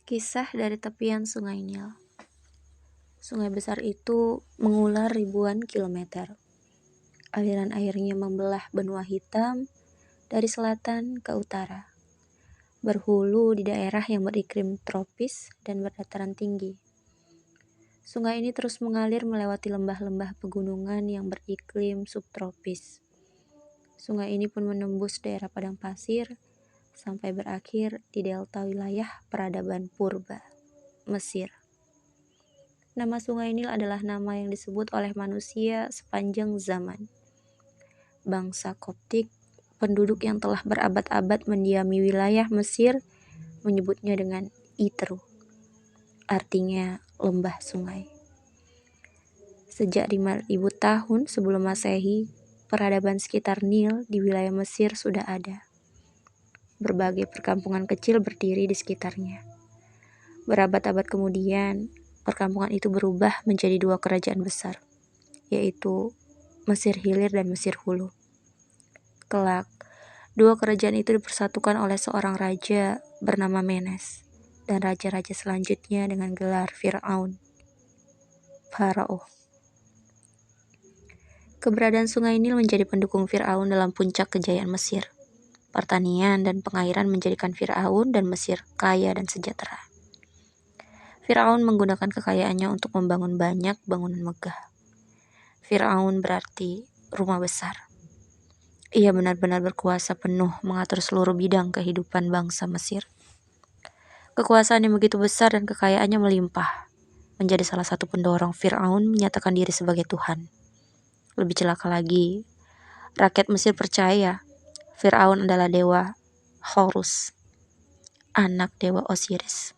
Kisah dari tepian Sungai Nil. Sungai besar itu mengular ribuan kilometer. Aliran airnya membelah benua hitam dari selatan ke utara. Berhulu di daerah yang beriklim tropis dan berdataran tinggi. Sungai ini terus mengalir melewati lembah-lembah pegunungan yang beriklim subtropis. Sungai ini pun menembus daerah padang pasir sampai berakhir di delta wilayah peradaban purba, Mesir. Nama Sungai Nil adalah nama yang disebut oleh manusia sepanjang zaman. Bangsa Koptik, penduduk yang telah berabad-abad mendiami wilayah Mesir, menyebutnya dengan Itru, artinya lembah sungai. Sejak 5.000 tahun sebelum Masehi, peradaban sekitar Nil di wilayah Mesir sudah ada. Berbagai perkampungan kecil berdiri di sekitarnya. Berabad-abad kemudian, perkampungan itu berubah menjadi dua kerajaan besar, yaitu Mesir Hilir dan Mesir Hulu. Kelak, dua kerajaan itu dipersatukan oleh seorang raja bernama Menes, dan raja-raja selanjutnya dengan gelar Fir'aun, Farao. Keberadaan Sungai Nil menjadi pendukung Fir'aun dalam puncak kejayaan Mesir. Pertanian dan pengairan menjadikan Fir'aun dan Mesir kaya dan sejahtera. Fir'aun menggunakan kekayaannya untuk membangun banyak bangunan megah. Fir'aun berarti rumah besar. Ia benar-benar berkuasa penuh mengatur seluruh bidang kehidupan bangsa Mesir. Kekuasaan yang begitu besar dan kekayaannya melimpah menjadi salah satu pendorong Fir'aun menyatakan diri sebagai Tuhan. Lebih celaka lagi, rakyat Mesir percaya Fir'aun adalah dewa Horus, anak dewa Osiris.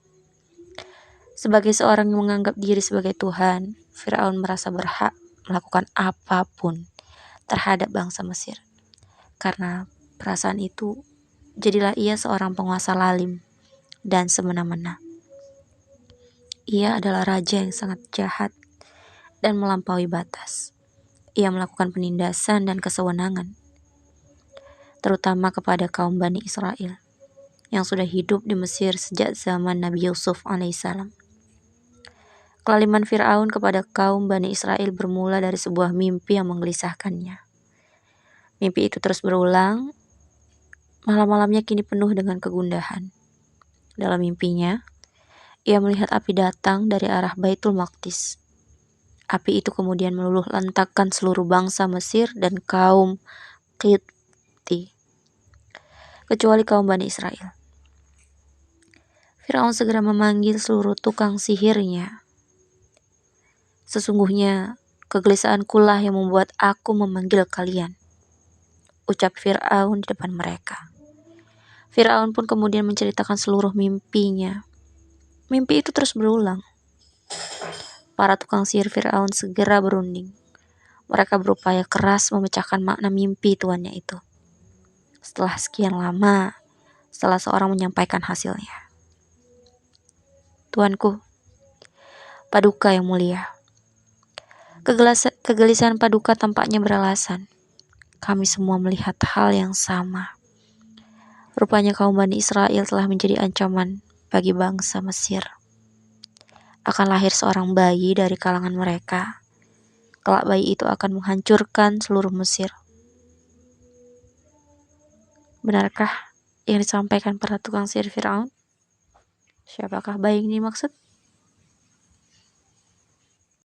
Sebagai seorang yang menganggap diri sebagai Tuhan, Fir'aun merasa berhak melakukan apapun terhadap bangsa Mesir. Karena perasaan itu, jadilah ia seorang penguasa lalim dan semena-mena. Ia adalah raja yang sangat jahat dan melampaui batas. Ia melakukan penindasan dan kesewenangan, terutama kepada kaum Bani Israel yang sudah hidup di Mesir sejak zaman Nabi Yusuf alaihissalam. Kelaliman Fir'aun kepada kaum Bani Israel bermula dari sebuah mimpi yang menggelisahkannya. Mimpi itu terus berulang, malam-malamnya kini penuh dengan kegundahan. Dalam mimpinya, ia melihat api datang dari arah Baitul Maqdis. Api itu kemudian meluluh lantakkan seluruh bangsa Mesir dan kaum Qibti, kecuali kaum Bani Israel. Firaun segera memanggil seluruh tukang sihirnya. Sesungguhnya, kegelisahankulah yang membuat aku memanggil kalian, ucap Fir'aun di depan mereka. Fir'aun pun kemudian menceritakan seluruh mimpinya. Mimpi itu terus berulang. Para tukang sihir Fir'aun segera berunding. Mereka berupaya keras memecahkan makna mimpi tuannya itu. Setelah sekian lama, salah seorang menyampaikan hasilnya. Tuanku, Paduka yang mulia, kegelisahan Paduka tampaknya beralasan. Kami semua melihat hal yang sama. Rupanya kaum Bani Israel telah menjadi ancaman bagi bangsa Mesir. Akan lahir seorang bayi dari kalangan mereka. Kelak bayi itu akan menghancurkan seluruh Mesir. Benarkah yang disampaikan para tukang sihir Fir'aun? Siapakah bayi ini maksud?